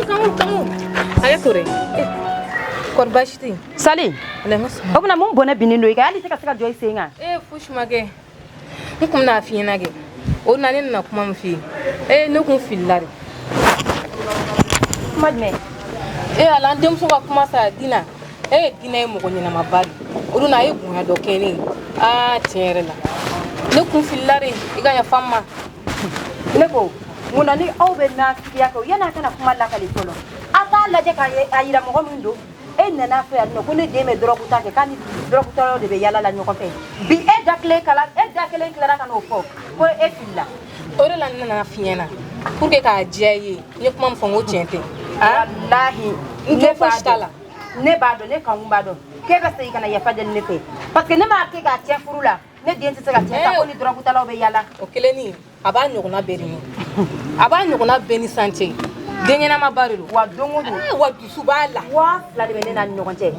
Kamu. Aya tore. Korbashti. Sali. Obuna mun bone binindo ika ali tika sika joy senga. Fushmage. Nkum na fi nage. O na ni na kuma mfi. Ne kun filare. Madme. Ala ndem so kuma sa dina. Dina e mo nyina mabali. O na e bunya do keni. Tiere la. Ne kun filare iga ya fama. Lego. Muna ni awbe na fiya ko yana kana kuma la kali solo. Ata laje ka ayira mo ko mindo. Nana fe no ko ne deme drogu ta ke kani drogu ta de be yala la nyoko fe. Bi dakle kala clara kana ofo. Ko filla. Ore la nana fiena. Pour que ka jiaye, ni kuma mfongo tiente. Wallahi, ne fashtala. Ne bado ne kan bado. Ke ba sai kana ya fadel ne fe. Parce que ne ma ke ga tia furula. Ne dien se ga tia ko ni drogu ta la be yala. O keleni, aba nyogona berini. Aba nyogona beni sanche. Denyana mabarilu wa dongo wa dusubala wa la de benena nyokonche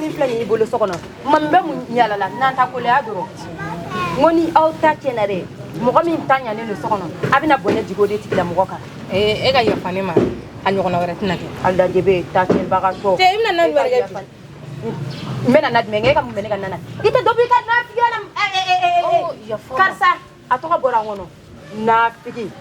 ni flani bolo sokono mambe mu nyala la nanta ko le adoro ngoni auta chenare mo ko min tanya ne no sokono abina bonne digode tikila mo ka e ga yafane ma anyogona wara tinake alda jebe ta chen baga so te imna nan wara ga mena nad menge ka mene kan nana ite dobi ka na fiana karsa atoka bora ngono na fiki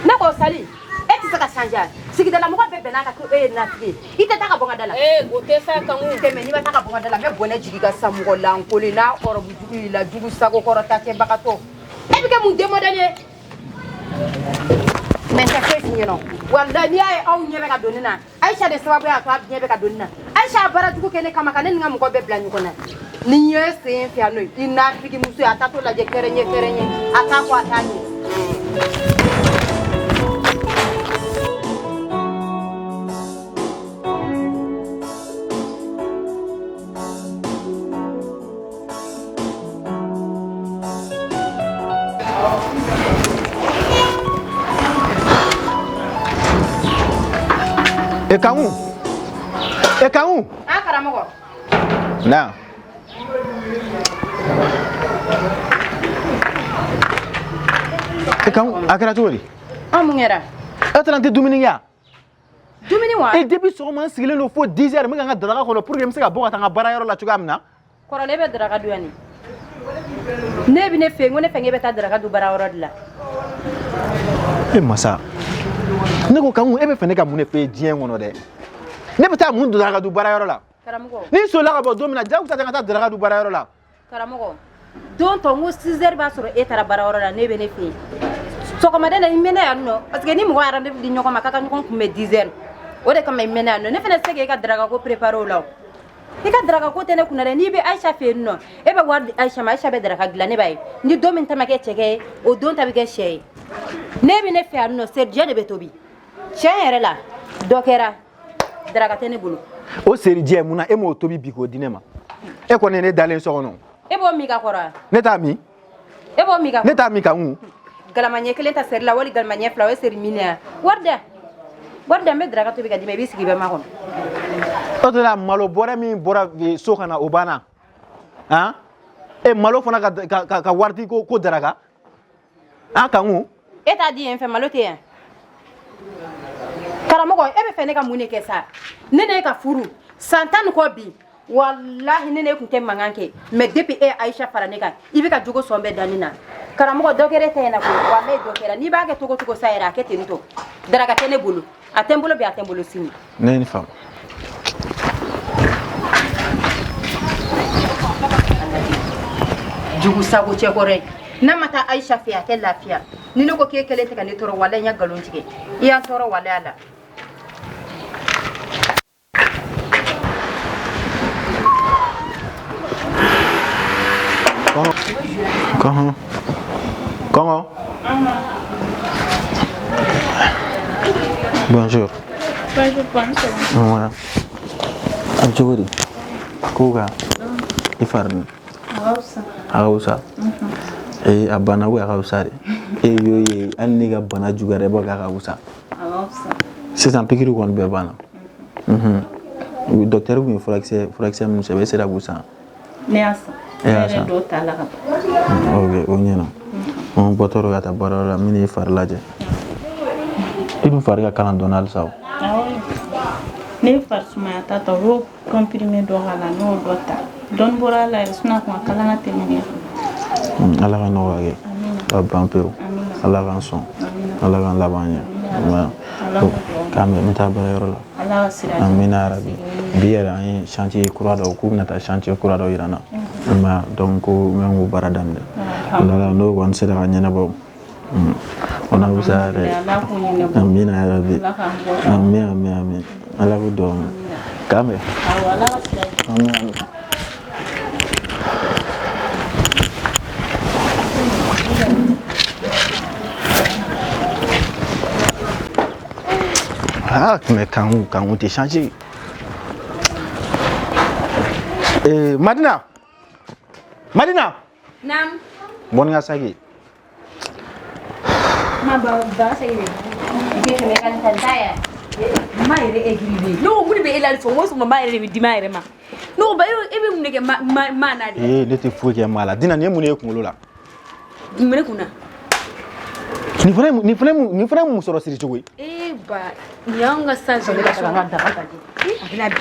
na ko sali eti saka sanja sigidala mo bebe na ka na fiki ite taka bonga dala gote sa kan u te meni ba taka bonga dala me bone jigiga samugo la nkoli na oro bujugu la jugu sako korota ke bakato ebi ke mu demodale men ta kesi no walla ni ay aw nyebe ka donina Aisha de sababu ya to nyebe ka donina Aisha bara jugu kene kama kanen nga mo ko bebla nyuko na ni yese fi ano ina fiki musu atato la je kerenye atako atani Ekamu. Karamogo. Na. Ekamu, akara tori. Mungera. Atlante dumini ya. Dumini wa. Et depuis ce moment, sigilé no faut 10 heures, mais nga dara ko pour que me sega boka tanga bara yoro la tuga amna. Korole be dara du yani. Ne bi ne fe ngone fe ngebe ta dara du bara yoro la. E masa. Ne ko kamu ebe fe ne ka mune fe dien ngono de. Ne beta mun dara du bara yoro la. Karamogo. Ni so la ka bo domina jagu ta tanga dara du bara yoro la. Karamogo. Don to ngo 6 heures ba soro e tara bara yoro la ne be ne fe. So ko madena imene anno parce que ni mo ara ne di nyoko makaka nyoko kume 10 heures. O de kama imene anno ne fe ne sege ka dara ko prepare o la. Ika dara ko tene kunare ni be Aisha fe no. E be war Aisha be dara ka gla ne bay. Ni do min tamake chege o don tabi ke shey. Ne bi ne fe anno serje de betobi. Chere la dokera dara ka tene bulu. O serje muna e mo tobi biko dinema. E ko ne dalen so no. E bo mi ka kora. Ne ta mi? E bo mi ka. Ne ta mi ka ngu. Galamanye kelenta ser la wali galamanye flawe ser minia. Warda me dara ka tobi ka dime bisigi be ma kon. Otola malo bora mi bora so kana obana. Hein? E malo fona ka warti ko daraga. Ka ngu. E ta di en fe malo te en. Karamogo e be fe ne ka mune ke sa. Nene ka furu. Santan ko bi. Wallahi nene kunte manganke. Me depuis e Aisha faraneka. Ibe ka jogo sombe danina. Karamogo dokere te na ko. Wa me dokera ni ba ke togo saira ke tinto. Daraga tene bulu. Atembolo bi atembolo sini. Ne ni fam. Jugu sago chekore. Na mata Aisha fiya ke lafiya. Ni ne ko ke kele te ka ni toro wala nya galon tike. Iya toro wala ala. Comment? Bonjour. Bonjour, bonjour. Voilà. Anjuri. Kuga. Ifarni. Hausa. Abana we Hausa. Yo anni ga bana jugare ba ga Hausa. C'est un pikiru kon be bana. Docteur ko foraxe mun se be sera Hausa. Neasa. Neasa. Do tala ka. Okay, onyena. On botoro gata barala mini farlaje. I dun fari ka kalan dɔn hali sa o. Ne fari sumaya ta tɔ o comprimé dɔ k'a la n'o dɔ ta dɔɔni bɔra la yɛrɛ sinon a kun ka kalan ka tɛmɛ ne kan. Ala ka nɔgɔya kɛ ka ban pewu Ala k'an sɔn Ala k'an laban ɲɛ k'an bɛ n taa baarayɔrɔ la amina yarabi bi yɛrɛ an ye chantier kura dɔ k'u bɛna taa chantier kura dɔ yira n na donc ko n bɛ k'o baara daminɛ Ala n'o kɔni sera ka ɲɛnabɔ on a bisa yɛrɛ amina yarabi amin Ala k'u dɔn k'an bɛ amin. Ah, mais quand on t'est changé. Madina. Nam. Bon nga sagi. Ma ba sagi. Ke me kan tantaya. Ma ire egribe. No muni be elal so mo so ma ire be dima ire ma. No ba e be muneke ma na de. Ne te fou ke mala. Dina ne muni e kunlo la. Mene kuna. Ni fana mu sɔrɔ siri cogo ye. Ba ni y'anw ka san sɔrɔ ka sɔrɔ an ka daga lajɛ a bɛna bi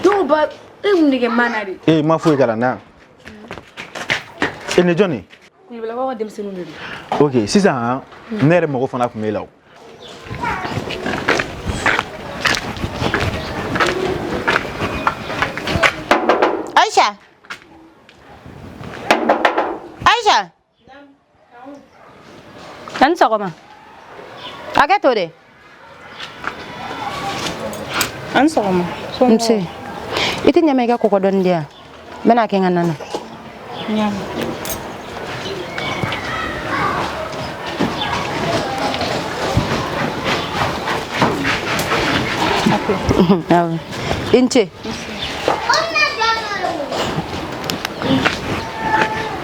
dɔw ba e mun de kɛ mana de ma foyi kɛra na ni jɔn ye kulibalaw ka denmisɛnninw de don ok sisan ne yɛrɛ mago fana tun b'e la o Aisha Kan sɔgɔma hakɛ to de an sɔgɔma nse I tɛ ɲɛma I ka kɔgɔ dɔɔni di yan n bɛna kɛ n ka nana I ni ce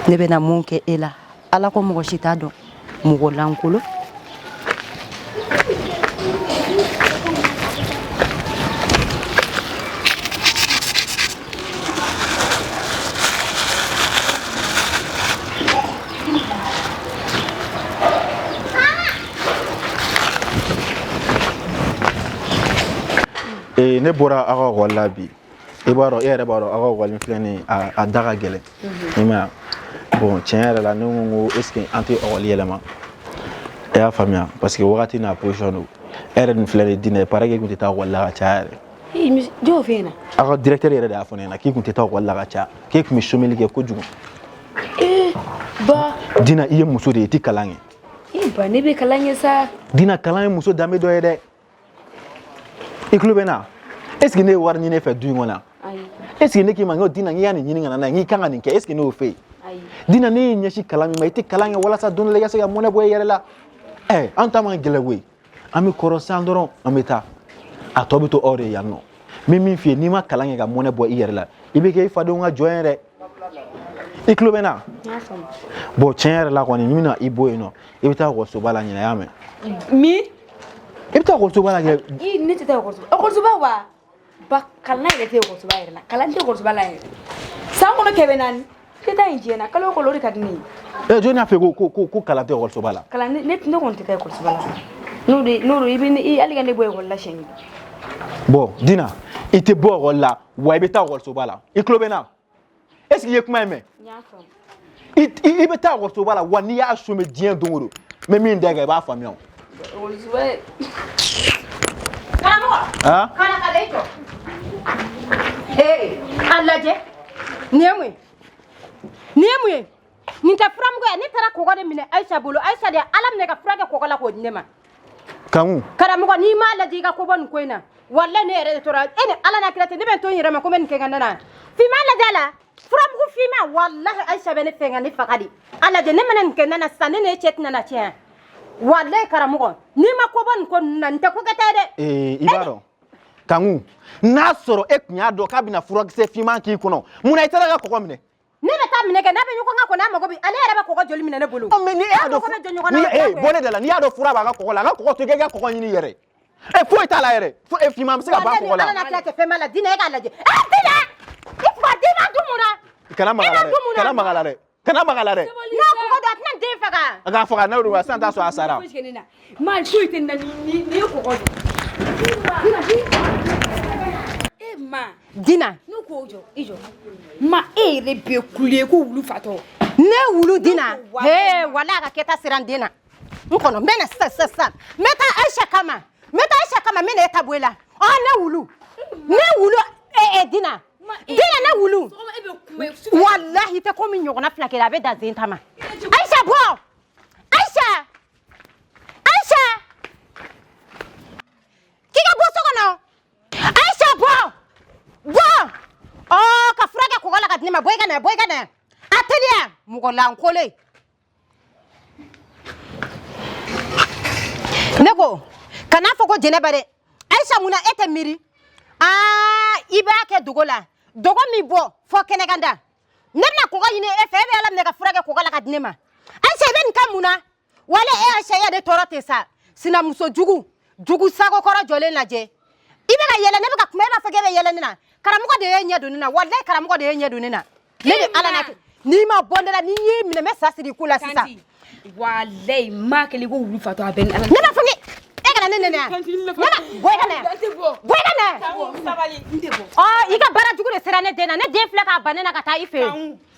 ne bɛna mun kɛ e la Ala ko mɔgɔ si t'a dɔn mɔgɔ lankolon ne bɔra aw ka école la bi I b'a dɔn e yɛrɛ b'a dɔn aw ka école min filɛ nin ye a da ka gɛlɛn I m'a ye bon tiɲɛ yɛrɛ la ne ko est ce que an tɛ école yɛlɛma e y'a faamuya parce que wagati n'a position don e yɛrɛ dun filɛ nin ye Dina il paraît que e kun tɛ taa école la ka caya yɛrɛ jɔn fɛ yen na aw ka directeur yɛrɛ de y'a fɔ ne ɲɛna k'i kun tɛ taa école la ka caya k'e kun bɛ chômeli kɛ kojugu ba Dina I ye muso de ye I tɛ kalan kɛ ba ne bɛ kalan kɛ sa Dina kalan ye muso danbe dɔ ye dɛ I tulo bɛ na est ce que ne ye wari ɲini e fɛ du in kɔnɔ est ce que ne k'i ma n ko Dina n k'i y'a nin ɲini ka na n'a ye n k'i kan ka nin kɛ est ce que ne y'o fɛ yen Dina ne y'i ɲɛsin kalan min ma I tɛ kalan kɛ walasa don dɔ la I ka se ka mɔnɛ bɔ I yɛrɛ la an ta man gɛlɛn koyi an bɛ kɔrɔsiyan dɔrɔn an bɛ taa a tɔ bɛ to aw de yan nɔ n bɛ min f'i ye n'i ma kalan kɛ ka mɔnɛ bɔ I yɛrɛ la I bɛ kɛ I fadenw ka jɔn ye dɛ I tulo bɛ na bon tiɲɛ yɛrɛ la kɔni n bɛna I bɔ yen nɔ I bɛ taa école la ɲinɛ i y'a mɛn min I bɛ taa école la ɲinɛ ne tɛ taa école wa ba kalan yɛrɛ tɛ école yɛrɛ la kalan tɛ école la yɛrɛ san kɔnɔ 400 tɛ taa in diɲɛ kalo o de ka di ne ye jɔn y'a fɛ ko kalan tɛ école la kalan ne kɔni tɛ taa école la n'o I bɛ hali ka ne bɔ école la siɲɛ bon Dina I tɛ bɔ école la wa I bɛ taa école la I tulo bɛ na est ce que I ye kuma in mɛn I bɛ taa école la wa n'i y'a chômer diɲɛ don o don n bɛ min da I kan I b'a faamuya o karamɔgɔ kana ka den jɔ a lajɛ nin ye mun ye nin tɛ furamugu ye ne taara kɔgɔ de minɛ Aisha bolo Aisha de Ala minɛ ka fura kɛ kɔgɔ la k'o di ne ma Kanku karamɔgɔ n'i m'a lajɛ I ka ko bɔ nin ko in na walahi ne yɛrɛ de tora e ni Ala n'a kira tɛ ne bɛ n to n yɛrɛ ma ko n bɛ nin kɛ n ka nana f'i m'a lajɛ a la furamugu f'i ma walahi Aisha bɛ ne fɛ nka ne faga de a lajɛ ne mana nin kɛ nana sisan ne n'e cɛ tɛna na tiɲɛ walahi karamɔgɔ n'i ma ko bɔ nin ko ninnu na nin tɛ ko kɛta ye dɛ I b'a dɔn Kanku n'a sɔrɔ e tun y'a dɔn k'a bɛna furakisɛ finman k'i kɔnɔ mun na I taara ka kɔgɔ minɛ ne bɛ taa minɛ kɛ n'a bɛ ɲɔgɔn kan kɔni a mago bɛ ale yɛrɛ bɛ kɔgɔ joli minɛ ne bolo mais ni e y'a dɔn bɔ ne da la n'i y'a dɔn fura b'a ka kɔgɔ la a ka kɔgɔ to i ka kɔgɔ ɲini i yɛrɛ foyi t'a la yɛrɛ finman bɛ se ka ban kɔgɔ la Ala n'a kira tɛ fɛn b'a la Dina e k'a lajɛ Dina I fa Dina dun mun na kana maga la dɛ kana maga la dɛ n'a kɔgɔ don a tɛna den faga aga fo ka na ru san ta so asara ma tu ite na ni ko ko ma Dina no ko ijo ma ere be kule ko wulu fato ne wulu Dina he wala ka keta siran Dina nkono mena sa meta Aisha kama mena etabuela ne wulu Dina Dina ne wulu wallahi te komi nyogona flake la be da zentama Aisha bo Aisha kika bo sokono Aisha bo oh ka frage ko gala kadnima boy kana atelier mugola nkole neko kana foko jene bare Aisha muna ete miri iba ke dugola dogo mi bo fo keneganda nena ko yine efe be ala ne ka frage ko gala kadnima Aisha ben kamuna wala Aisha ya de torote sa sina muso jugu sago koro jole laje ibe ka yele ne be ka kuma ba fage be yele nina karamugo de yenya donina wallahi karamugo de yenya donina ne ala na ni ma bondela ni yimi ne mesa siri kula sisa wallahi ma kele go wulu fato aben ala ne ma fangi e kana ne boy kana sabali ndebo ika bara jugu de serane dena ne de fleka banena ka ta ife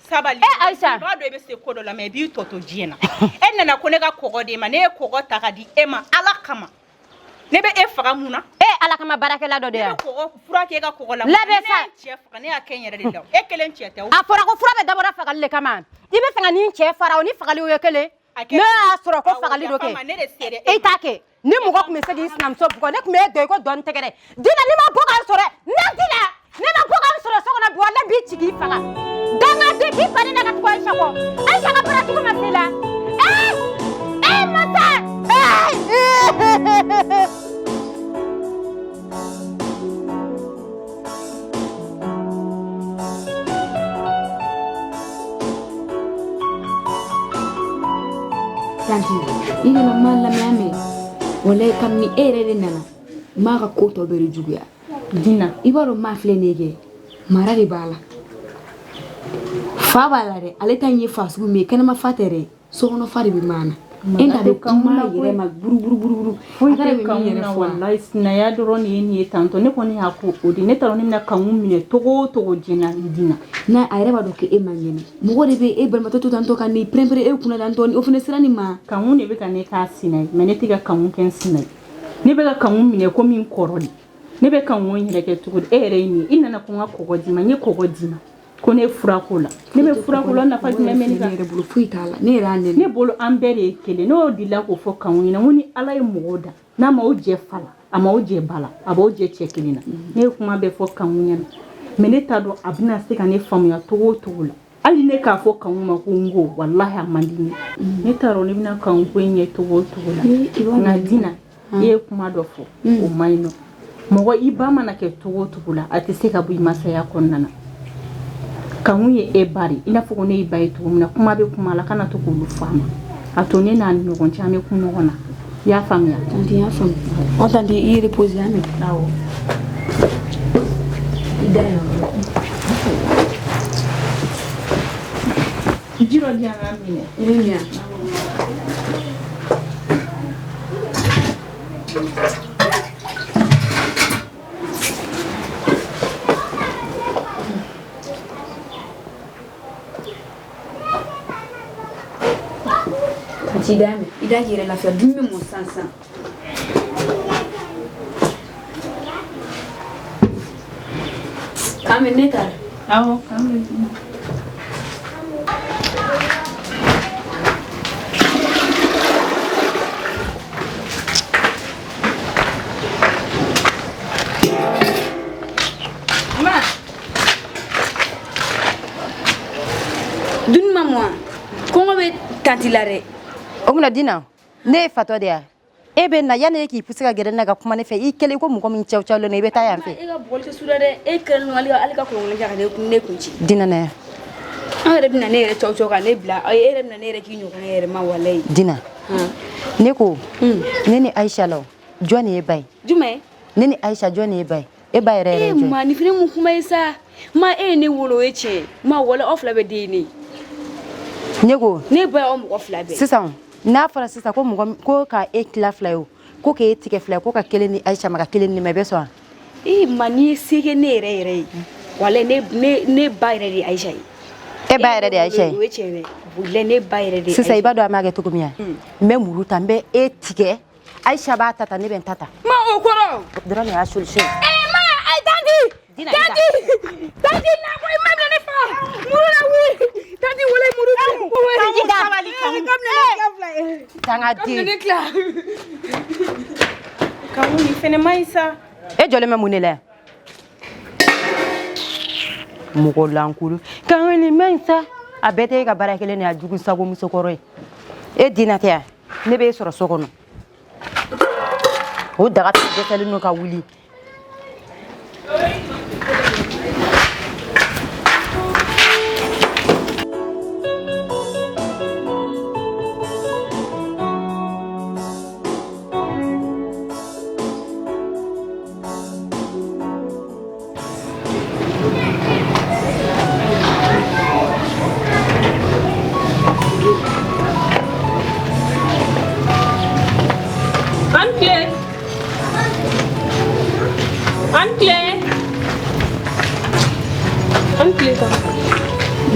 sabali Aisha ba do be se kodo la me bi toto jiena en na ko ne ga kogo de ma ne kogo takadi ema ala kama ne be e faga muna ala kama barakela do de ya ko fura ke ga kogo la labe sa chef ne ya kenyere de law e kelen chete o afora ko fura be dabora fagal le kama ibe fanga ni chef fara oni fagali o yekele ne asoro ko fagali do ke e take ni mugo ko mesegi islam so ko ne ko me do ko don tegere dina ni ma boga sore ne dina ni ma boga sore so na bo la bi chigi faga danga de ki fane na ko Aisha ka para ko masela mata tanti ina na malla mame wala kam ni ere nana ma ka ko to bere juguya dina ibaro ma flenege marari bala fa bala re ale tanye fasu me kana ma fatere so ono fari bi mana enda de kamma yire ma buru agara be mi yere fo wallahi sina ya doro ni tanto ne ko ni hako odi ne taro ni na kamu mine togo jina dina na ayre ba do ke e mangene mo gode be e bal matoto tanto kan ni prempre e kuna tanto ni ofune sirani ma kamu ne be kan ne ka sinai me ne tiga kamu ken sinai ne be ka kamu mine ko min korodi ne be kan won yire ke tugo e re ni ina na ko ngako jima ni ko godina ko ne furakula ne be furakula na fa me ni ga bulu fuitala ne rande ne bolo ambere kele no dila ko fo kan woni na woni ala e moda na ma o je fala ama o je bala aba o je chekelina ne kuma be fo kan woni me ne tado abina se kan ne famu ya togo la ali ne ka fo kan ma ko ngo wallahi amandini ne taro ne bina kan ko nye togo la na dina ye kuma do fo o maino mo iba mana ke togo la ati se ka bu masa ya konnana kangu ye e bari ina fo ne ibai to mina kuma be kuma la kana to ko lu fama atone na ni ngon chame ku no na ya fam ya tanti ya fam on tanti i repose ame dawo idaya jiro dia na mine nya ida yere la fa dumme mo sansa kame neta awo kame ma dun mamwa ko be tantilare omuna dina ne fato de e be na yana ki pusika gere na ga kuma ne fe I kele ko mu ko min chaw le ne be ta yam fe e ga bolte surade e kele no alika ko ngol jaga ne kunci dina ne are bina ne chaw ka ne bla e re bina ne re ki nyoko ne re ma walai dina ne ko ne ni Aisha law joni e bay jume ne ni Aisha joni e bay re ma ni fini mu kuma isa ma e ne wolo eche ma wala ofla be de ni ne ko ne ba o mu ofla be sisan n'a fɔra sisan ko mɔgɔ ko ka e tila fila ye ko k'e tigɛ fila ko ka kelen ni Aisha ma ka kelen ni ma bɛ sɔn ma ni sege ne yɛrɛ wala ne ba yɛrɛ de Aisha ye e ba yɛrɛ de Aisha ye o ye tiɲɛ ye ne ba yɛrɛ de sisan i b'a dɔn a ma kɛ cogo min ya n bɛ muru ta n bɛ e tigɛ Aisha b'a ta ne bɛ n ta ta ma o kɔrɔ dɔrɔn de y'a solution ma ay tanti na ko ma ne fa muru la wi tanti wala muru tanga di Kamu ni fene maisa e jɔlen bɛ mun de la mɔgɔ lankulu kan ni main sa a bɛɛ tɛ e ka baara kelen ni a jugu sago musokɔrɔ ye e dina tɛ ne bɛ e sɔrɔ so kɔnɔ o daga dɛsɛlen no ka wuli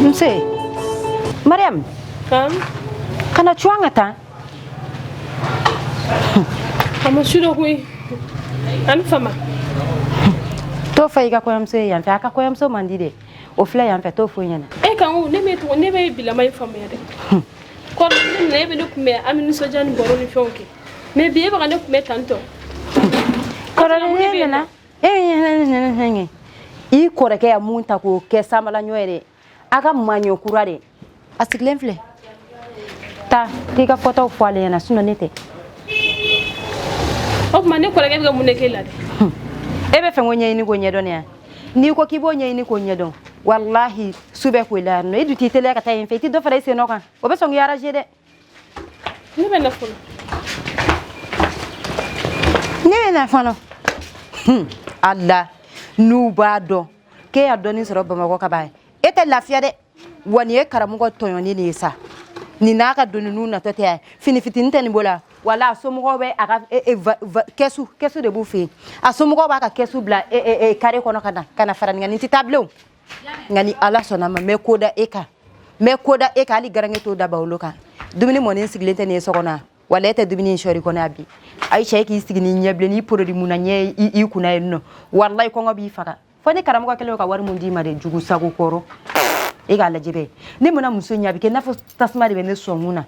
Mse, Mariam, kana chuanga ta? Kama shudo kui, fama. To fa iga ko yamse yan fa ka ko yamso mandide. O fla yan fa to fo nyana. E kan o ne be bila mai fama ya de. Ko ne be look me aminu sojan boro ni fonke. Me bi e ba ne ku me tanto. Ko ne na. I kore ke ya munta ko ke samala nyoere. Aga manyo kurare. Asiglen fle. Ta, tiga foto fo ale na suno nete. O ma ne kore ke ga muneke la de. Ebe fe ngonye ni ko nyedo ne. Ni ko kibo nye ni ko nyedo. Wallahi sube ko la no edu titele ka tayin fe ti do fara se no kan. O be song yara jede. Ni be na fo. Ni na fo no. Allah nubado ke ya doni soro bamako ka bae. Ete lafiya de wani e karamugo toyoni ni sa ni naka doni nu na tote fini fitini tani bola wala somugo be aka kesu de bufi asomugo ba ka kesu bla kare kono kana farani ngani tableau ngani ala sona ma me koda eka ali garange to da bawloka dumini monin siglente ne sokona wala ete dumini shori kona bi Aisha ki sigini nyeble ni produit munanye i kuna no wallahi ko ngobi faka foni karamugo kele ka war mundi ma de jugu sago koro e ga lajibe ni muna muso nya bi ke nafo tasma de ne so muna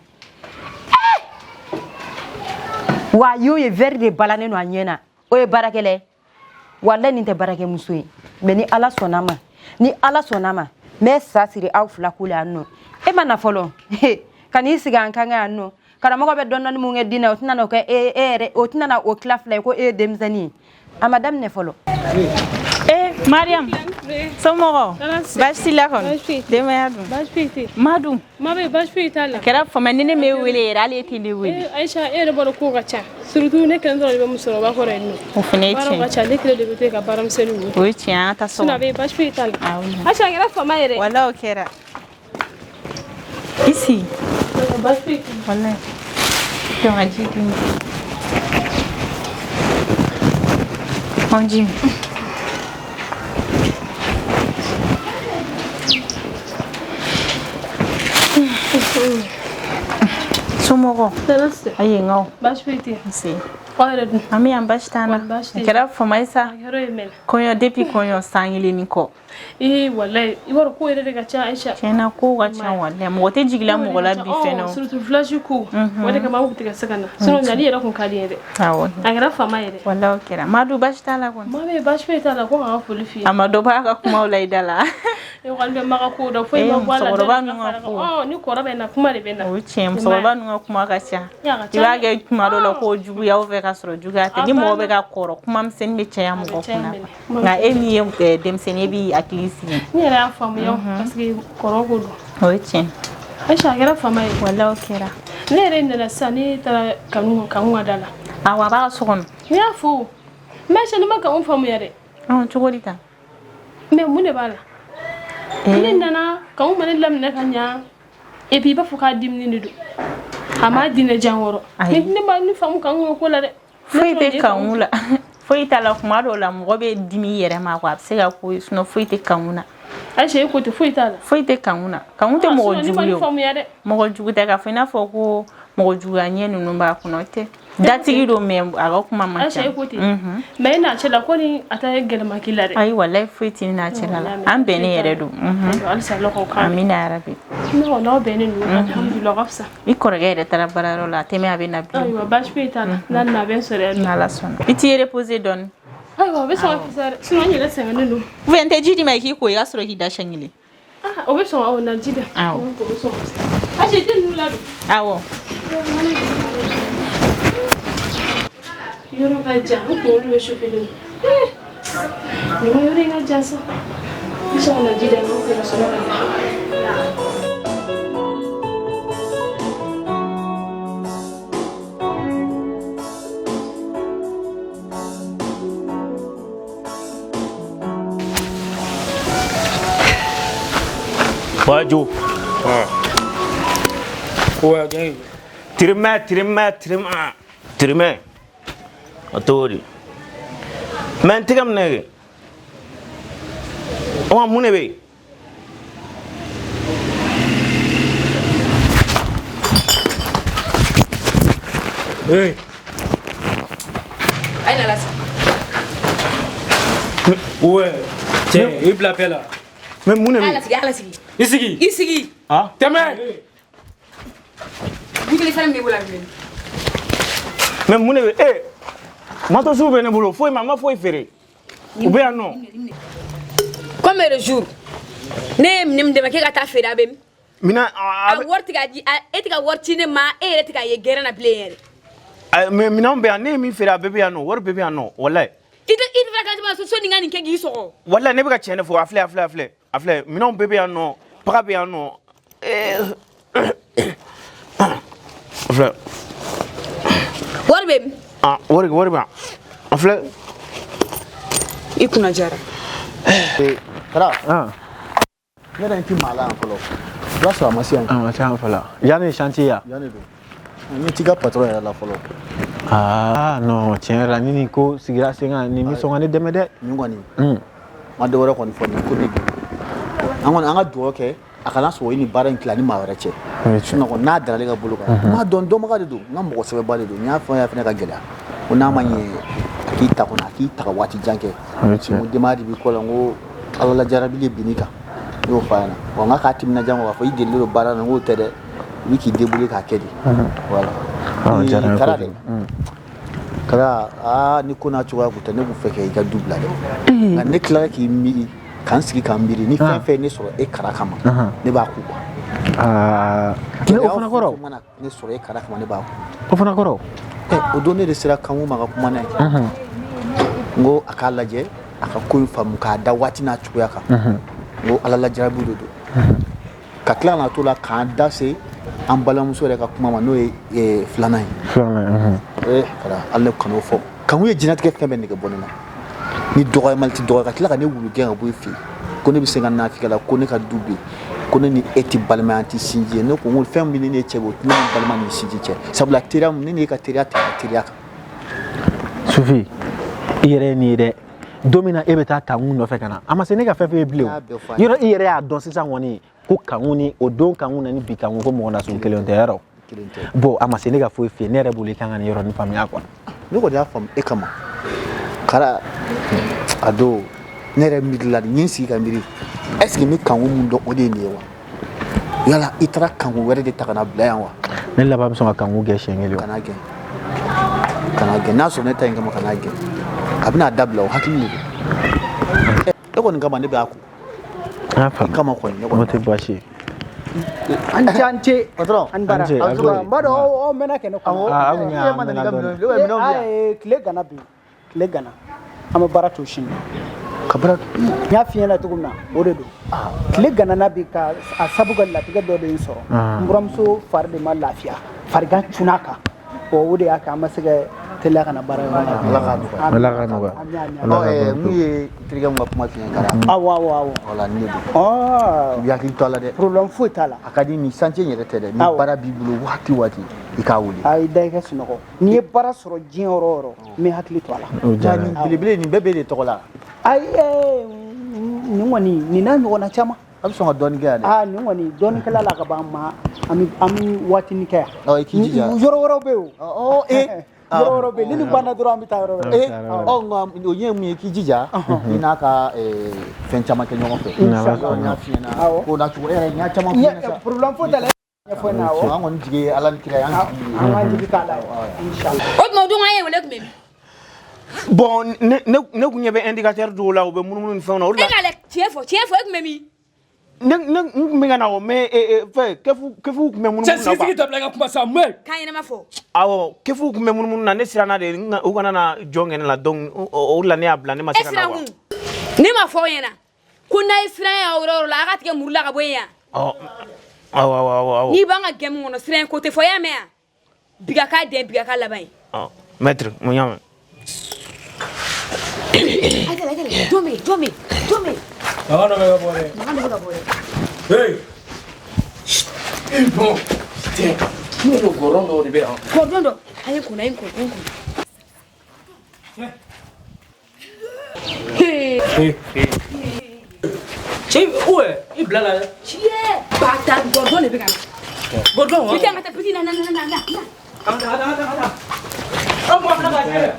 wa yo ye verde balane no anyena o e barakele wallahi ni te barake muso yi me ni ala sonama me sasiri aw fla kula no e mana folo kani siga nkanga anno karamugo be donno mu ngedina o tinana ko o tinana o klafla ko demzani amadam ne folo Mariam, somoro. Basi la kon. Demayadu. Bashpiti. Madu. Mabe bashpita la. Kera fama nene me wele rale ti le wele. Aisha e bolo ko gacha. Surtout ne kan dole be musoro ba ko renno. O fene Baro gacha le kile de bete ka baram selu. O tia ta so. Na be bashpita la. Aisha kera fama ere. Wala o kera. Ici. Bashpiti. Wala. Tu as dit que on dit Somoro. Aye ngao. Bashpiti. Si. Kware dun. Ami ambashtana. Kera fama isa. Hero emel. Koyo depuis koyo sangile ni ko. Wallahi ibaro ko ere gacha Aisha. Kena ko gacha wallahi mo te jigila mo la bi feno. Surtout village ko. Wala kama wuti ga sakana. Sino nyali era kun kali ere. Tawo. Agara fama ere. Wallahi kera. Madu bashtala kon. Mabe bashpita la ko ga fulu fi. Amado ba ka kuma ulai dala. E walbe maka ko da foi ma wala. Ni ko rabe na kuma de bena. O chem so ba nu kuma gacha. Iba ga kuma do la ko jugu ya o ve ka soro juga te ni mo be ga koro kuma msen be cheya mo kuna. Na emi ye dem sene bi at least ni era famu yo parce que koro ko do. O chem. Aisha gara fama e wallahi kera. Ne re ne la sani tara kanu dala. Awa ba so kon. Ni afu. Me shani maka on famu yare. Chugolita. Me mune bala. Ni nana kan mane lam ne kanya e bi ba fuka dimni ni do. ama dine janworo ne ba ni famu kan ko la de foyi tɛ kanu la foyi t'a la kuma dɔw la mɔgɔ bɛ dimi yɛrɛ ma quoi a bɛ se ka ko sinon foyi tɛ kanu na Aisha e ko tɛ foyi t'a la foyi tɛ kanu na kanu tɛ mɔgɔ jugu ye mɔgɔ jugu tɛ k'a fɔ i n'a fɔ ko mɔgɔ juguya ɲɛ ninnu b'a kɔnɔ o tɛ datigi don mais a ka kuma man ca Aisha e ko tɛ mais i n'a cɛ la ko ni a ta gɛlɛma k'i la dɛ ayi walayi foyi tɛ n'a cɛ la an bɛnnen yɛrɛ don halisa lɔkɔ kan amina yarabi n'aw bɛnnen don alhamdulilah ka fisa i kɔrɔkɛ yɛrɛ taara baarayɔrɔ la a tɛmɛ a bɛ na bi ayiwa baasi foyi t'a la n'a na bɛ n sɔrɔ yan n'ala sɔnna i t'i reposer dɔɔni ayiwa o bɛ sɔn ka fisa dɛ sinon n yɛrɛ sɛgɛnnen don ou bien n tɛ ji di ma i k'i ko i ka sɔrɔ k'i da siɲɛ kelen o bɛ sɔn awɔ na ji dɛ awɔ o bɛ sɔn Aisha i tɛ ninnu ladon awɔ yɔrɔ ka jan o kunkolo bɛ sufɛlen nin yɔrɔ in ka jan sa i sɔn na ji dɛ n ko ka sɔrɔ ka jan Baju. Oya geng. Tirime. Atori. Men tigam nege. Oma mune be. Hey. Aina las. Ouais. Tiens, il l'appelle là. Men mune be. Ala sigi. Isigi. Ah? Teme. Bukele fana me bola ngene. Men mune be. Mato sube ne bolo. Foi mama foi fere. Ou bien non? Combien de jours? Nem de make ka ta fere abem. Mina a worti ga di etika worti ne ma etika ye gera na player. Mais mina be ne mi fere abebe ya no. Wor bebe ya no. Wallahi. Ite fera ka so ni ngani ke gi so. Wallahi ne be ka chene fo afle. Afle, mina bebe ya no, para be ya no. Afle. Warbe. Ah, wori ba. Afle. Ikuna jara. Kara. Ne da nti mala an folo. Raso amasian. Amasian fala. Yani chantier ya. Yani do. Ni tiga patron ya la folo. Non, tiens ra ni ko sigira singa ni mi songa ne demede. Ni ngoni. Ma de wora kon fo ni ko ni. Angon anga do ke akala so ni baran kila ni ma wara che. Suna ko na dara le ga bulu ka. Ma don do ma ga do. Ngam ko sebe bale do. Nya fa ya fina ka gela. O na manye akita ko na akita ka wati janke. Mo de ma di bi ko la ngo ala jarabi le binika. Yo fa na. Wa nga ka timna jango wa fa ide le baran ngo tede. Wiki debule ka kedi. Voilà. Jarabi. Kara ni ko na chuwa guta ne bu feke ga dubla de. Na ne klara ki mi kan sigi kan biri ni fe ne so e kara kama ne ba ku kile o fana koro ne so e kara kama ne ba ku o fana koro o do ne de sira kan mu maga kuma ne ngo akala je aka ko fam ka da wati na chuya ka ngo alala jarabu do ka kila na to la kan da se an balamuso de ka kuma ma no e flana kara alle kanu fo kan wi jinat ke kembe ne ga bonina ni dogoy malti dogoy ka tila ka ne wulu gen ka bo fi ko ne bi senga na fi kala ko ne ka dubi ko ne ni eti balma anti sinji ne ko ngol fem bi ne chebo ni balma ni sinji che sabla tiram ne ka tiria tiria Sufi ire ni de domina e beta kangu no fe kana ama se ne ka fe fe bleu yoro ire a don sisan woni ko kangu ni o don kangu na ni bi kangu ko mo na sun kele on tero bo ama se ne ka fo fe ne re boli kanga ni yoro ni famia kwa ni ko da fam e kama kara ado nere midla ni si ka miri est-ce que mi kangu mundo ode ne wa yala itra kangu were de takana blayan wa ne la ba mi so kangu ge shengeli kana gen na so ne ta ngama kana gen abina dabla hakili e ko ngama ne ba ku afa kama ko ne ko mote bashi Anche patron anbara mbado o mena ke no ko kle gana ama barato shin kabara ya fiye la tuguna oredo kle gana na bi ka asabugal la tiga do de so mburamso farde ma lafiya farga tunaka o wode aka amasiga tela kana bara wala kana ba no mi tiga ngwa kuma fiye kara awa wala ni oh ya ki tola de problem fu tala akadi ni sanje nyere tede ni bara bibulo wati i k'a wuli a i da i ka sunɔgɔ n'i ye baara sɔrɔ diɲɛ yɔrɔ o yɔrɔ n bɛ hakili to a la belebele nin bɛɛ b'e de tɔgɔ la ayi nin kɔni nin n'a ɲɔgɔnna caman a bɛ sɔn ka dɔɔnin kɛ yan dɛ nin kɔni dɔɔninkɛla la ka ban ma an bɛ waatinin kɛ yan i k'i jija yɔrɔ wɛrɛw bɛ yen o yɔrɔ wɛrɛw bɛ yen ni nin banna dɔrɔn an bɛ taa yɔrɔ wɛrɛ nka o ye mun ye k'i jija i n'a ka fɛn caman kɛ ɲɔgɔn fɛ n y'a f'i ɲɛna ko na cogo yɛrɛ n y'a caman f'i ɲɛna sa problème foyi t'a la ɲɛfɔ n na awɔ an kɔni jigi ye ala ni kira ye an k'an jigi k'a la inchallah o tuma o dun an ye wele tun bɛ min bon ne kun ɲɛ bɛ indicateur dɔw la u bɛ munumunu ni fɛnw na o de la e k'ale tiɲɛ fɔ e tun bɛ min ne kun bɛ ka na o mais fɛn kefu kun bɛ munumunu na quoi sigi dabila i ka kuma sa mais kan ɲɛnama fɔ awɔ kefu kun bɛ munumunu na ne siranna de u kana na jɔn kɛ ne la donc o de la ne y'a bila ne ma se ka na quoi ne ma fɔ aw ɲɛna ko n'a ye siran ye aw yɔrɔ la a ka tigɛ muru la ka bɔ yen yan awɔ n'i b'an ka gɛn min kɔnɔ siran ko tɛ fɔ y'a mɛn yan bi ka k'a den bi ka k'a laban ye maître mun y'a mɛn jɔn bɛ makan dɔ bɛ ka bɔ dɛ hey bon tiens ne do gɔrɔn dɔ de bɛ yan gɔrɔn dɔ a ye kun cɛ uwe i bila la dɛ tiɲɛ bata gɔrɔn de bɛ ka na gɔrɔn wa i tɛ an ka taa petit na an bɔ fana ka kɛ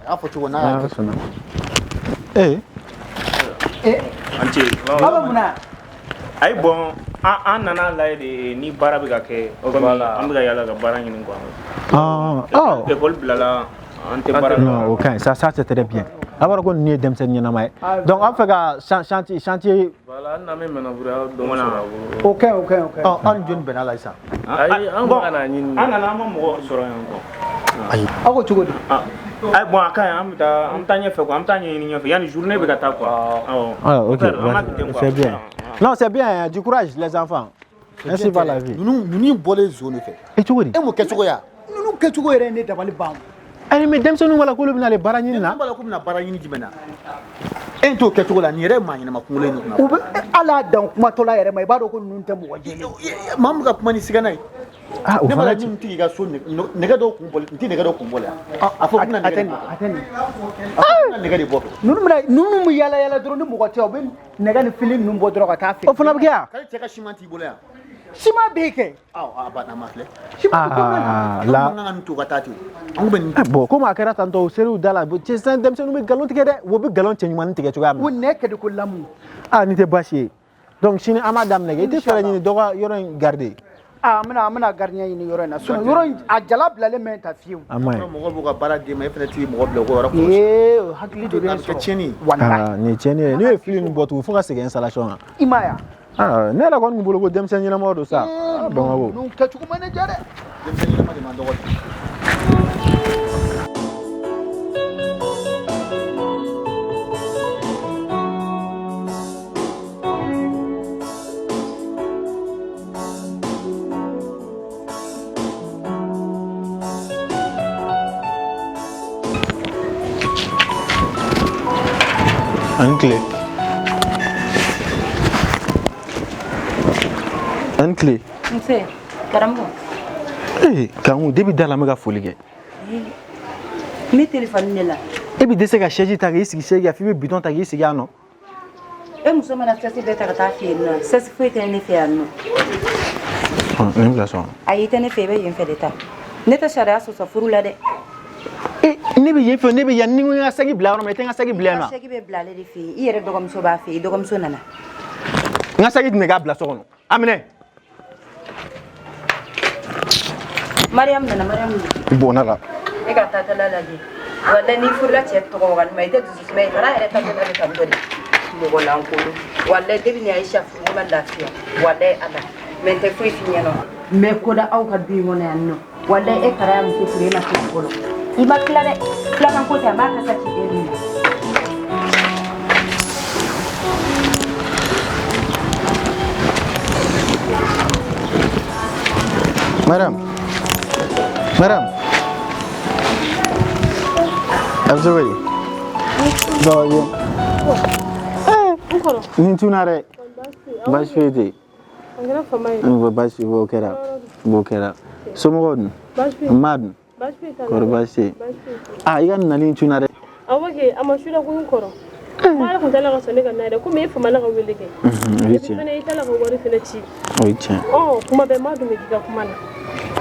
a fɔ cogo n'a y'a kɛ an cɛ aw bɛ mun na ayi bon an nana lajɛ de ni baara bɛ ka kɛ comme an bɛ ka yala ka baara ɲini quoi école bilala an tɛ baara non o kaɲi ça c'est très bien a b'a dɔn ko nin ye denmisɛnnin ɲɛnama ye donc an fɛ ka chantier voilà an na min mɛna buru don na o kaɲi an jɔnni bɛnna la sisan ayi an bɛ ka na ɲini an nana an ma mɔgɔ sɔrɔ yan quoi ayi aw ko cogo di ayi bon a kaɲi an bɛ taa ɲɛfɛ quoi an bɛ taa ɲɛɲini ɲɛfɛ yanni journée bɛ ka taa quoi ok c'est bien non c'est bien du courage les enfants ainsi va la vie ninnu bɔlen zone fɛ e cogo di e m'o kɛ cogoya ninnu kɛcogo yɛrɛ ye ne dabali ban ayi mais denmisɛnninw b'a la k'olu bɛna ale baara ɲini na b'a la k'u bɛna baara ɲini jumɛn na e t'o kɛcogo la nin yɛrɛ ye maa ɲɛnama kunkolo ye nin kunna u bɛ ala dan kumatɔla yɛrɛ ma i b'a dɔn ko ninnu tɛ mɔgɔ jɛlen maa min bɛ ka kuma ni sigana ye o ne fana b'a min tigi ka so nɛgɛ dɔw kun bɔlen n tɛ nɛgɛ dɔw kun bɔlen a fɔ ko nɛgɛ de bɔ ninnu bɛ yala yala dɔrɔn ni mɔgɔ tɛ u bɛ nɛgɛ ni fili ninnu bɔ dɔrɔn ka taa feere o fana bɛ kɛ yan k'ale cɛ ka siman t'i bolo yan siman b'e kɛ a banna ma filɛ la an kan ka nin to ka taa ten an bɛ nin bon comme a kɛra tantɔ seriw da la sisan denmisɛnninw bɛ nkalon tigɛ dɛ u bɛ nkalon cɛ ɲumanin tigɛ cogoya min o nɛ kɛ de ko lamu nin tɛ baasi ye donc sini an b'a daminɛ kɛ i tɛ fɛɛrɛ ɲini dɔ ka yɔrɔ in garder an bɛna gardien ɲini yɔrɔ in na sinon yɔrɔ in a jala bilalen mɛ ta fiyewu a ma ɲi mɔgɔ b'u ka baara d'e ma e fana t'i mɔgɔ bila o yɔrɔ kɔlɔsi hakili de bɛ kɛ tiɲɛni ye nin ye tiɲɛni ye n'u ye fili nin bɔ tugun fo ka segin installation kan i ma yan ne yɛrɛ kɔni bolo ko denmisɛn ɲɛnamaw don sa bamakɔ ninnu kɛcogo ma ne diya dɛ denmisɛn ɲɛnama de man dɔgɔ An clé. Nse, karamɔgɔ. Kanku depuis da la n bɛ ka foli kɛ. N bɛ téléphone de la. E bɛ dɛsɛ ka chaise ta k'i sigi chaise kan f'i bɛ bidon ta k'i sigi yan nɔ. E muso mana chaise bɛɛ ta ka taa fɛ yen nɔ. Chaise foyi tɛ ne fɛ yan nɔ. Ne bila sɔn. Ayi, i tɛ ne fɛ i bɛ yen fɛ de ta. Ne tɛ sariya sɔsɔ furu la dɛ. Ne bɛ yen fɛ ne bɛ yan ni n ka sagi bila yɔrɔ min i tɛ n ka sagi bila yan nɔ. Sagi bɛ bila ale de fɛ yen. I yɛrɛ dɔgɔmuso b'a fɛ yen. I dɔgɔmuso nana. N ka sagi tun bɛ k'a bila so kɔnɔ. A minɛ. Mariam nana, Mariam nana. I bɔnna la. E ka taa tala lajɛ. Walayi n'i furula cɛ tɔgɔ wagani ma i tɛ dusu suma ye. Kana yɛrɛ ta tɛ ka tantɔ de. Mɔgɔ lankolon. Walayi depuis ni Aisha furu ne ma lafiya. Walayi Ala. Mais n tɛ foyi f'i ɲɛna. Mais ko da aw ka du in kɔnɔ yan nɔ. Walayi e kɛra ya muso furu e ma se fɔlɔ. I ma tila dɛ. Filanan ko tɛ a b'a kasa ci den min na. Madame. Absolutely. Go you. Ni tuna re. Bashi fete. Ngana famai. Ngo bashi wo kera. bokera somogod mad korbasi iga nalin tunare awage amashura kun koro mala kun tala ka sone kan nada kuma ifa mala ka welege ne itala ka wari fina ci kuma be madu me diga kuma na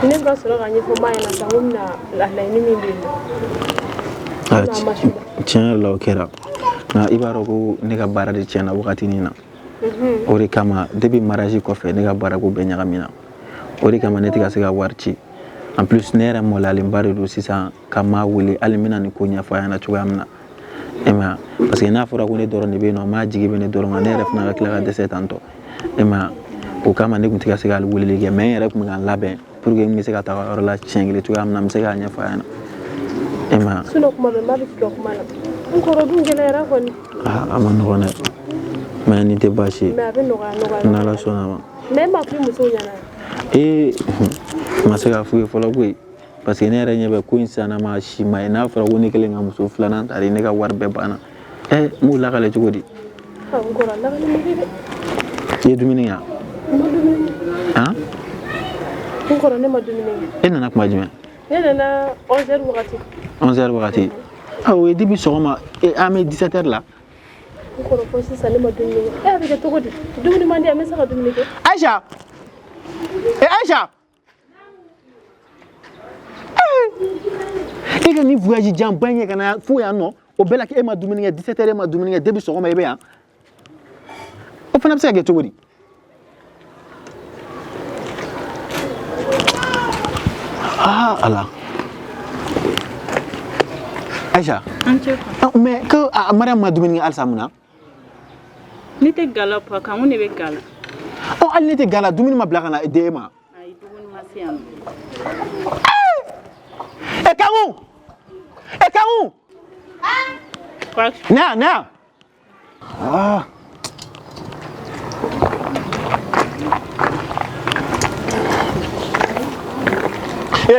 ne ga sura ga ni fo mai na tangumna la ni mi bi tiɲɛ la o kɛra nka i b'a dɔn ko ne ka baara de tiɲɛna wagati nin na o de kama depuis mariage kɔfɛ ne ka baara ko bɛɛ ɲagamina o de kama ne tɛ ka se ka wari ci en plus ne yɛrɛ mɔlalenba de don sisan ka maa wele hali n bɛna nin ko ɲɛfɔ a ɲɛna cogoya min na e ma ye parce que n'a fɔra ko ne dɔrɔn de bɛ yen nɔ maa jigi bɛ ne dɔrɔn kan ne yɛrɛ fana ka tila ka dɛsɛ tantɔ e ma ye o kama ne tun tɛ ka se ka weleli kɛ mais n yɛrɛ tun bɛ ka n labɛn pour que n bɛ se ka taga yɔrɔ la siɲɛ kelen cogoya min na n bɛ se k'a ɲɛfɔ a ɲɛna Emma. Sino kuma be mari filo kuma na. Nkoro dun gele yara ko ni. Ama no ne. Mais ni te bashi. Mais abe no ga. Na la sona ma. Mais ma fi muso nyana. Ma se ka fu folo ko parce que ne yɛrɛ ɲɛ bɛ ko in sana ma si ma n'a fɔra ko ne kelen ka muso filanan tari ne ka wari bɛɛ banna m'u lakale cogo di nkora lakale mi bɛ i ye dumuni kɛ han nkora ne ma dumuni kɛ e nana kuma jumɛn ne nana 11h wagati 11h wagati o ye depuis sɔgɔma an bɛ 17h la nkora ko sisan ne ma dumuni kɛ a bɛ kɛ cogo di dumuni man di a bɛ se ka dumuni kɛ Aisha Aisha e ka ni voyage jan ba ɲɛ kana fo yan nɔ o bɛɛ la k'e ma dumuni kɛ 17h e ma dumuni kɛ depuis sɔgɔma i bɛ yan o fana bɛ se ka kɛ cogo di ala Aisha mais ko Mariam ma dumuni kɛ halisa mun na ne tɛ gala pa kan mun ne bɛ gala hali ne tɛ gala dumuni ma bila ka na di e ma ayi dumuni ma se yan Kamu na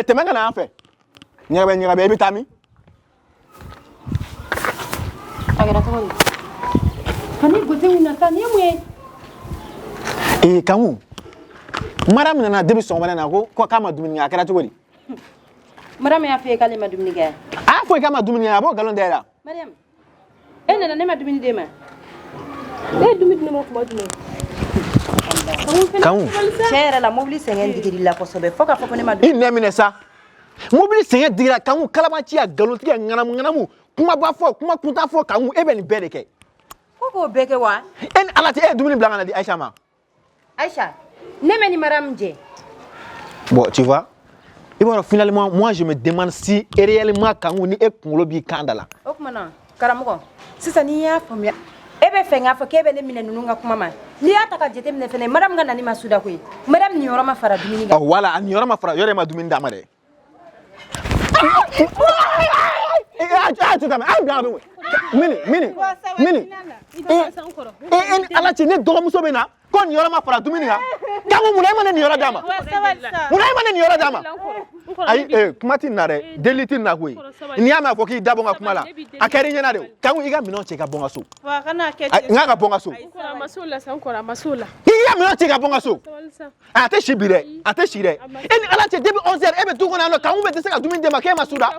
tɛmɛ ka na an fɛ ɲaga bɛ i bɛ taa min a kɛra cogo di ani gote min na sa ni mun ye Kamu Mariam nana depuis sɔgɔmada na ko k'a ma dumuni kɛ a kɛra cogo di Mariam y'a f'e k'ale ma dumuni kɛ a fɔ i k'a ma dumuni kɛ a b'o nkalon da e la Mariam e nana ne ma dumuni d'e ma e dumuni di ne ma kuma jumɛn Kamu tiɲɛ yɛrɛ la mobili sɛgɛn digir'i la kosɛbɛ fo k'a fɔ ko ne ma dumuni i nɛ minɛ sa mobili sɛgɛn digira Kamu kalabanci a nkalontigɛ a ŋanamu kumaba fɔ kuma kuntan fɔ Kamu e bɛ nin bɛɛ de kɛ ko k'o bɛɛ kɛ wa e ni Ala cɛ e ye dumuni bila ka na di Aisha ma Aisha ne mɛ ni Mariam jɛ bon tu vois et voilà finalement moi je me demande si réellement Kamu ni e kunkolo b'i kan da la o kuma na karamɔgɔ sisan n'i y'a faamuya e bɛ fɛ k'a fɔ k'e bɛ ne minɛ ninnu ka kuma ma n'i y'a ta ka jateminɛ fɛnɛ Mariam ka nani ma suda koyi Mariam nin yɔrɔ ma fara dumuni kan voilà a nin yɔrɔ ma fara yɔrɔ ma dumuni d'a ma dɛ Ala cɛ ne dɔgɔmuso bɛ na ko nin yɔrɔ ma fara dumuni kan Kamu munna e ma ne nin yɔrɔ d'a ma munna e ma ne nin yɔrɔ d'a ma ayi kuma tɛ nin na dɛ deli tɛ nin na koyi n'i y'a mɛn a fɔ k'i da bɔ n ka kuma la a kɛra i ɲɛna de Kamu i ka minɛnw cɛ ka bɔ n ka so n ka bɔ n ka so i ka minɛnw cɛ ka bɔ n ka so a tɛ si bi dɛ a tɛ si dɛ e ni Ala cɛ depuis 11h e bɛ du kɔnɔ yan nɔ Kamu bɛ tɛ se ka dumuni d'e ma k'e ma su da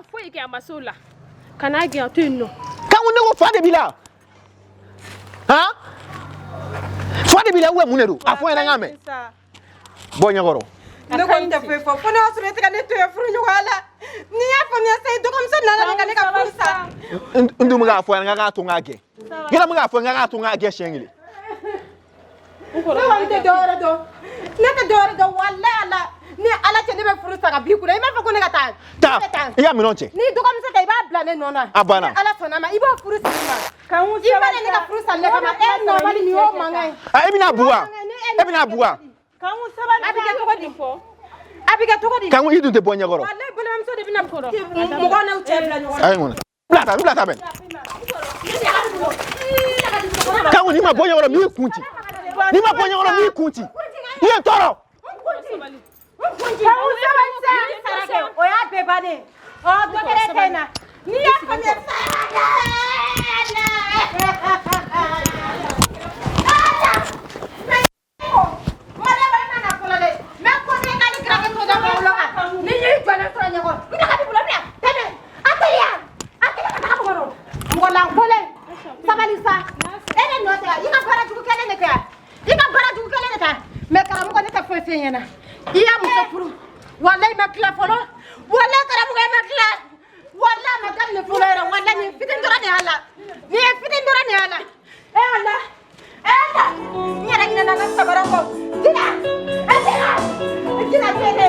kana gɛn to yen nɔ Kamu ne ko fa de b'i la han fa de b'i la mun de don a fɔ n ɲɛna n k'a mɛn bɔ ɲɛkɔrɔ ne kɔni tɛ foyi fɔ fo ne y'a sɔrɔ e tɛ ka ne to yen furu ɲɔgɔnya la n'i y'a faamuya sa dɔgɔmuso nana ka ne ka furu sa n dun bɛ k'a fɔ n k'a to n k'a gɛn yala n bɛ k'a fɔ n k'a to n k'a gɛn siɲɛ kelen ne kɔni tɛ dɔwɛrɛ dɔn ne tɛ dɔwɛrɛ dɔn walayi Ala ni Ala cɛ ne bɛ furu sa ka b'i kunna i m'a fɔ ko ne ka taa i ka minɛnw cɛ ni dɔgɔmuso tɛ i b'a bila ne nɔ na a banna ni Ala sɔnna ma i b'o furu sa ma i ma ne ka furu sa ne kama e nɔbali nin y'o mankan ye e bɛna buwa e bɛna buwa a bɛ kɛ cogo di a bɛ kɛ cogo di Kamu i dun tɛ bɔ ɲɛkɔrɔ walayi balimamuso de bɛna mɔgɔ n'aw cɛ bila ɲɔgɔn na a ye mun n bila ta bɛn Kamu n'i ma bɔ ɲɛkɔrɔ n b'i kun ci n'i ma bɔ ɲɛkɔrɔ n b'i kun ci i ye n tɔɔrɔ Kamu sabali sa o y'a bɛɛ bannen dɔ kɛra tɛ na n'i y'a faamuya fiena iya musafuru wallahi makla folo wallahi karamu ga makla wallahi magal ne folo era wallahi ni fitin dora ne ala ni fitin dora ne ala Allah ni ara ina na sabara ko dina dina tene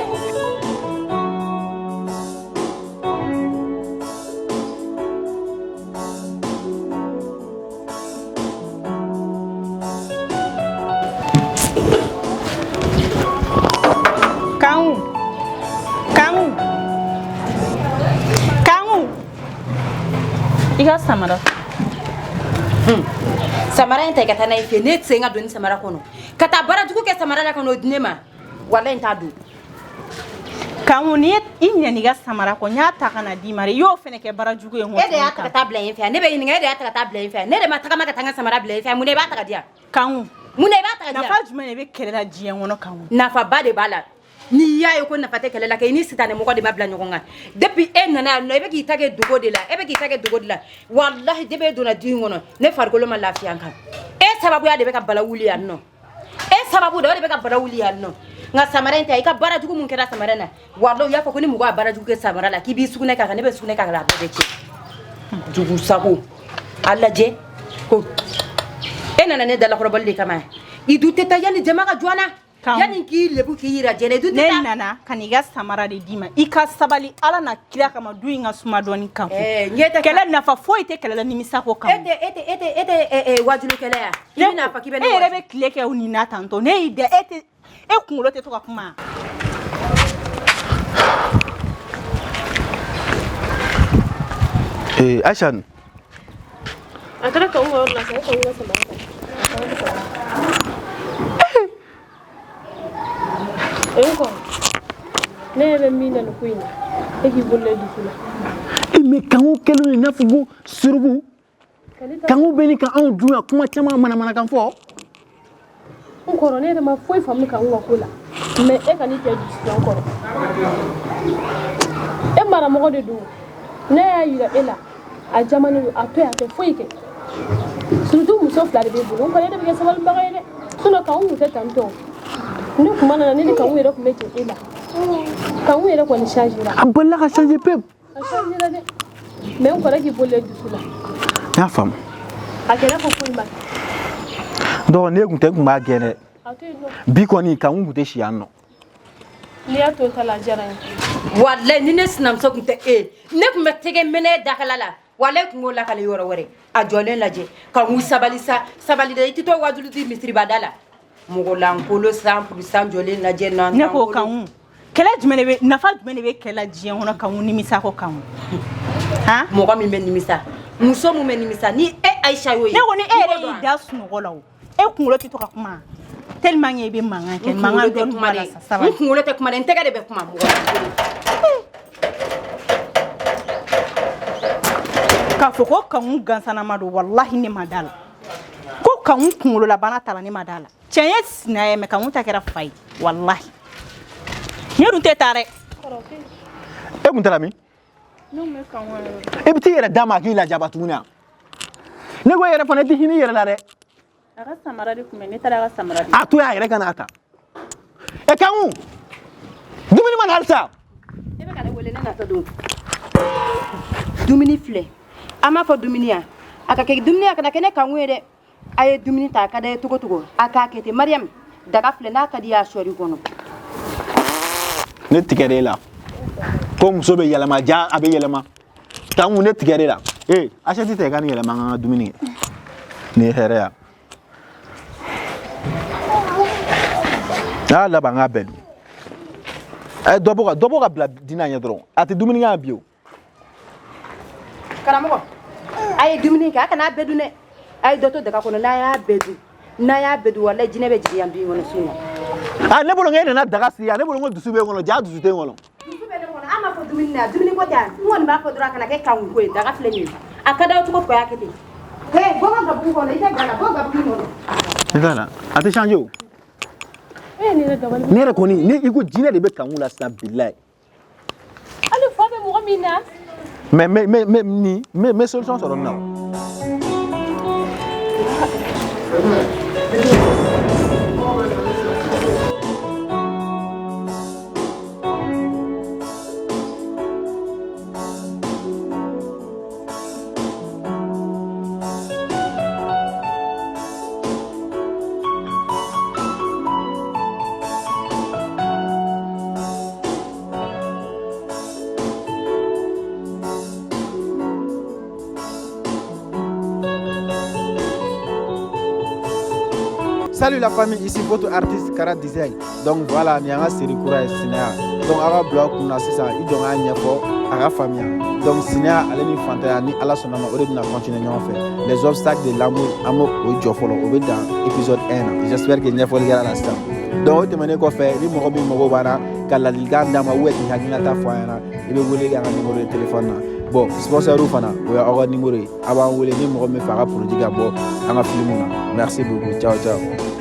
Iga samara. Samara inte ka tana ife ne tsenga doni samara kono. Kata bara juku ke samara la kono dinema. Wala inte du. Kamu ni inya ni ga samara ko nyata kana di mare yo fene ke bara juku e ngoti. Ede ya ta tabla ife. Ne be ni ngede ya ta tabla ife. Ne de mataka maka tanga samara bla ife. Mu ne ba ta dia. Kamu. Mu ne ba ta dia. Na fa juma ne be kelela jiye ngono kamu. Na fa ba de bala. Ni ya yo ko na fate kelela ke ni sitane mo ko de mabla nyokonga. Depuis nana no ebe ki tage dugo de la. Ebe ki tage dugo de la. Wallahi debe dona di ngono. Ne fargolo ma lafiya kan. Sababu ya de be ka bala wuli ya no. Sababu de be ka bala wuli ya no. Nga samara inte ka bara jugu mun kera samara na. Wallahi ya fa ko ni mu ga bara jugu ke samara la. Ki bi sugune ka ne be sugune ka la be ce. Jugu sabu. Allah je ko. Nana ne dala ko bolli kama. Idu teta yani jama ka juana. Yani ki lebu ki yira jene du teta. Nana kaniga samara de dima. Ika sabali ala na kila kama du inga suma doni kan. Nyeta kele na fa foi te kele ni misako kan. Ete wajulu kele ya. Ni na fa ki be no. Rebe kile ke uni na tanto. Ne ide ete kungulo te to ka kuma. Ashan. Atara ka unga orla sa ka unga samara. Enko. Nebe mina no kuina. Eki bolle dukula. Me kangu kelu ni nafugu surugu. Kangu beni ka an duya kuma chama mana kan fo. Nkoro ne ma foi famu ka unga kula. Me e ka ni te du nkoro. E mara mo de du. Ne ya yira ela. A jamanu ate foi ke. Surtout muso fla de bu. Nkoro ne be ke sabal bagay de. Suno ka ungu te tanto. Ne kuma na ne ka ungu re ko mete ela. Ka ungu re ko ni changer la. Aballa ka changer pep. Changer de. Mais on connaît qui peut le dire là. Ya fam. Akela ko foi ma. Do ne gunte kuma gene. Bi ko ni ka ungu te shi anno. Ni ato tala jara. Wallahi ni ne sinam so gunte ne kuma tege mene dakalala. Wallahi kungo la kala yoro wore. A jolen laje. Ka ngu sabali de tito wadulu di misri badala. Mugo lankolo 100% jolen laje nan. Ne ko kan kela jumene be nafa jumene be kela jiye hono kan ni misako kan. Ha moga mi menimisa muso mu menimisa ni Aisha yo ne woni ere ida sunugola o kungulo ti to ka kuma tellement yebe manga ken manga don mala sa ba kungulo te kuma ntega de be kuma moga ka foko kan gansana mado wallahi ne madala ko kan kungulo la bana tala ne madala chenye sina me kan ta kera fai wallahi ne dun te tare e mun tala mi non me kan wa e biti yere dama ki la jaba tuna ne go yere fana ti hini yere la de aga samara de kuma ne tara aga samara de atu ya yere kana ata e kan dumini man halsa e be ka de wele na ta do dumini fle ama fo dumini ya aka ke dumini aka na kene kan wede aye dumini ta ka de tugo aka ke te Mariam daga fle na ka dia shori gono ne tigere la ko muso be yelema ja abe yelema kan ne tigere la acheti te kan yelema nga dumini ni here ya la ba nga belu dobo ka bla dina nya dron ati dumini nga bio karamo ay dumini ka kana bedu ne ay doto daga kono na ya bedu wala jine be jiyan bi ngono sunu ne bolo ngene na daga si ne bolo ngol dusu be ngono ja dusu te ngono ama fo dumini ko tan ngon ba ko dra kana ke kan ko daga fle ni akada to ko ya kete boga ga bu ko le ita gala boga bu no ngala ati chanjo ni le gabal ne ko ni ne iko jine de be kan wala sa billahi ali fo be mo mina mais solution so na Salut la famille, ici votre artiste Kara Design. Donc voilà, il y a une série Koura et Sinea. Donc à la blog, on a ça, il y a un effort à la famille. Donc Sinea, elle est fantaisie, ni à la sonama, on va continuer à faire. Les obstacles de l'amour, amour, au jour follow, on va dans l'épisode 1. J'espère que n'y a pas de gars à l'instant. Donc, tu m'as fait, il m'a dit, que la liga n'a pas eu de haginata foyana, il veut voler un numéro de téléphone. Bon, sponsor ou fana, ou avoir un numéro, avant de voler, il m'a fait un produit, bon, un film. Merci beaucoup, ciao, ciao.